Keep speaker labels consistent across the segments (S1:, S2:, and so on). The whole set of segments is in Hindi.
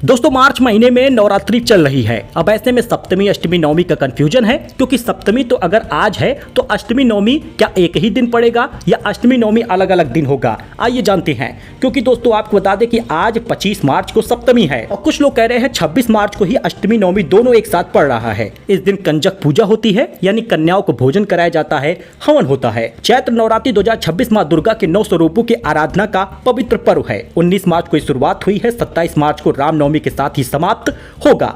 S1: दोस्तों मार्च महीने में नवरात्रि चल रही है। अब ऐसे में सप्तमी अष्टमी नवमी का कंफ्यूजन है, क्योंकि सप्तमी तो अगर आज है तो अष्टमी नवमी क्या एक ही दिन पड़ेगा या अष्टमी नवमी अलग अलग दिन होगा? आइए जानते हैं। क्योंकि दोस्तों आपको बता दें कि आज 25 मार्च को सप्तमी है और कुछ लोग कह रहे हैं 26 मार्च को ही अष्टमी नवमी दोनों एक साथ पड़ रहा है। इस दिन कंजक पूजा होती है, यानी कन्याओं को भोजन कराया जाता है, हवन होता है। चैत्र नवरात्रि 2026 माँ दुर्गा के 9 स्वरूपों की आराधना का पवित्र पर्व है। 19 मार्च को शुरुआत हुई है, 27 मार्च को रामनवमी के साथ ही समाप्त होगा।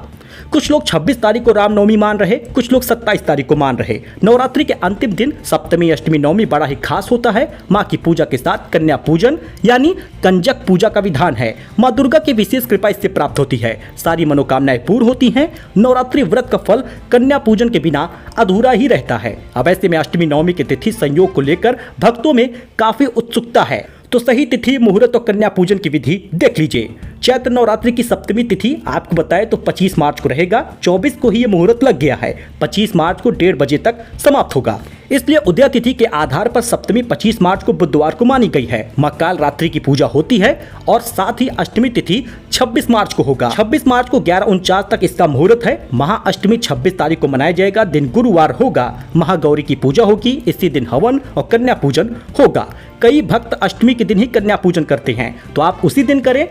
S1: कुछ लोग 26 तारीख को रामनवमी मान रहे, कुछ लोग 27 तारीख को मान रहे। नवरात्रि के अंतिम दिन सप्तमी अष्टमी नवमी बड़ा ही खास होता है। मां की पूजा के साथ कन्या पूजन यानी कंजक पूजा का विधान है। मां दुर्गा की विशेष कृपा इससे प्राप्त होती है, सारी मनोकामनाएं पूर्ण होती हैं। नवरात्रि व्रत का फल कन्या पूजन के बिना अधूरा ही रहता है। अब ऐसे में अष्टमी नवमी की तिथि संयोग को लेकर भक्तों में काफी उत्सुकता है, तो सही तिथि, मुहूर्त और कन्या पूजन की विधि देख लीजिए। चैत्र नवरात्रि की सप्तमी तिथि आपको बताए तो 25 मार्च को रहेगा। 24 को ही ये मुहूर्त लग गया है, 25 मार्च को 1:30 बजे तक समाप्त होगा। इसलिए उदय तिथि के आधार पर सप्तमी 25 मार्च को बुधवार को मानी गई है। मां काल रात्रि की पूजा होती है और साथ ही अष्टमी तिथि 26 मार्च को होगा। 26 मार्च को 11:49 तक इसका मुहूर्त है। महाअष्टमी 26 तारीख को मनाया जाएगा, दिन गुरुवार होगा। महागौरी की पूजा होगी, इसी दिन हवन और कन्या पूजन होगा। कई भक्त अष्टमी के दिन ही कन्या पूजन करते हैं, तो आप उसी दिन करें।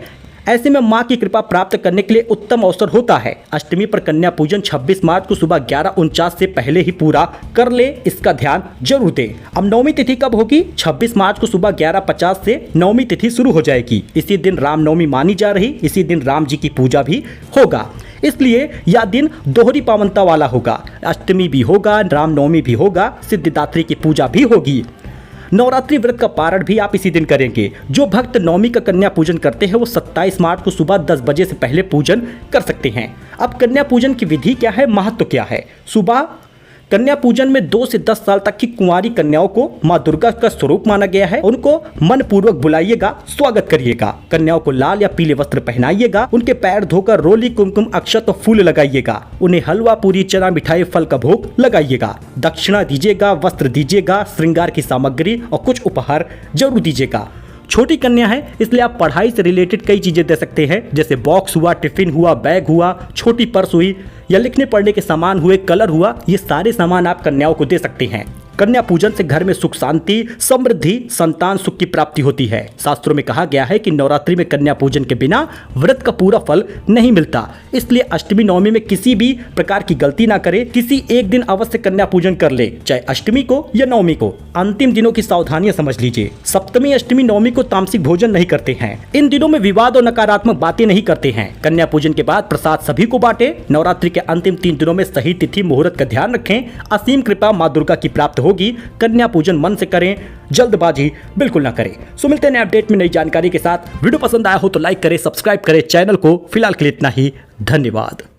S1: ऐसे में मां की कृपा प्राप्त करने के लिए उत्तम अवसर होता है। अष्टमी पर कन्या पूजन 26 मार्च को सुबह 11:49 से पहले ही पूरा कर ले, इसका ध्यान जरूर दें। अब नवमी तिथि कब होगी? 26 मार्च को सुबह 11:50 से नवमी तिथि शुरू हो जाएगी। इसी दिन रामनवमी मानी जा रही, इसी दिन राम जी की पूजा भी होगा, इसलिए यह दिन दोहरी पावनता वाला होगा। अष्टमी भी होगा, रामनवमी भी होगा, सिद्धिदात्री की पूजा भी होगी। नवरात्रि व्रत का पारण भी आप इसी दिन करेंगे। जो भक्त नवमी का कन्या पूजन करते हैं वो 27 मार्च को सुबह 10 बजे से पहले पूजन कर सकते हैं। अब कन्या पूजन की विधि क्या है, महत्व क्या है? सुबह कन्या पूजन में 2 से 10 साल तक की कुंवारी कन्याओं को मां दुर्गा का स्वरूप माना गया है। उनको मन पूर्वक बुलाइएगा, स्वागत करिएगा। कन्याओं को लाल या पीले वस्त्र पहनाइएगा, उनके पैर धोकर रोली, कुमकुम, अक्षत और फूल लगाइएगा। उन्हें हलवा, पूरी, चना, मिठाई, फल का भोग लगाइएगा। दक्षिणा दीजिएगा, वस्त्र दीजिएगा, श्रृंगार की सामग्री और कुछ उपहार जरूर दीजिएगा। छोटी कन्या है इसलिए आप पढ़ाई से रिलेटेड कई चीजें दे सकते हैं, जैसे बॉक्स हुआ, टिफिन हुआ, बैग हुआ, छोटी पर्स हुई या लिखने पढ़ने के सामान हुए, कलर हुआ, ये सारे सामान आप कन्याओं को दे सकते हैं। कन्या पूजन से घर में सुख शांति, समृद्धि, संतान सुख की प्राप्ति होती है। शास्त्रों में कहा गया है कि नवरात्रि में कन्या पूजन के बिना व्रत का पूरा फल नहीं मिलता। इसलिए अष्टमी नवमी में किसी भी प्रकार की गलती ना करे, किसी एक दिन अवश्य कन्या पूजन कर ले, चाहे अष्टमी को या नवमी को। अंतिम दिनों की सावधानियां समझ लीजिए। सप्तमी, अष्टमी, नवमी को तामसिक भोजन नहीं करते हैं। इन दिनों में विवाद और नकारात्मक बातें नहीं करते हैं। कन्या पूजन के बाद प्रसाद सभी को बांटे। नवरात्रि के अंतिम 3 दिनों में सही तिथि, मुहूर्त का ध्यान रखें। असीम कृपा मां दुर्गा की प्राप्त होगी। कन्या पूजन मन से करें, जल्दबाजी बिल्कुल ना करें। सो मिलते हैं नए अपडेट में नई जानकारी के साथ। वीडियो पसंद आया हो तो लाइक करें, सब्सक्राइब करें चैनल को। फिलहाल के लिए इतना ही, धन्यवाद।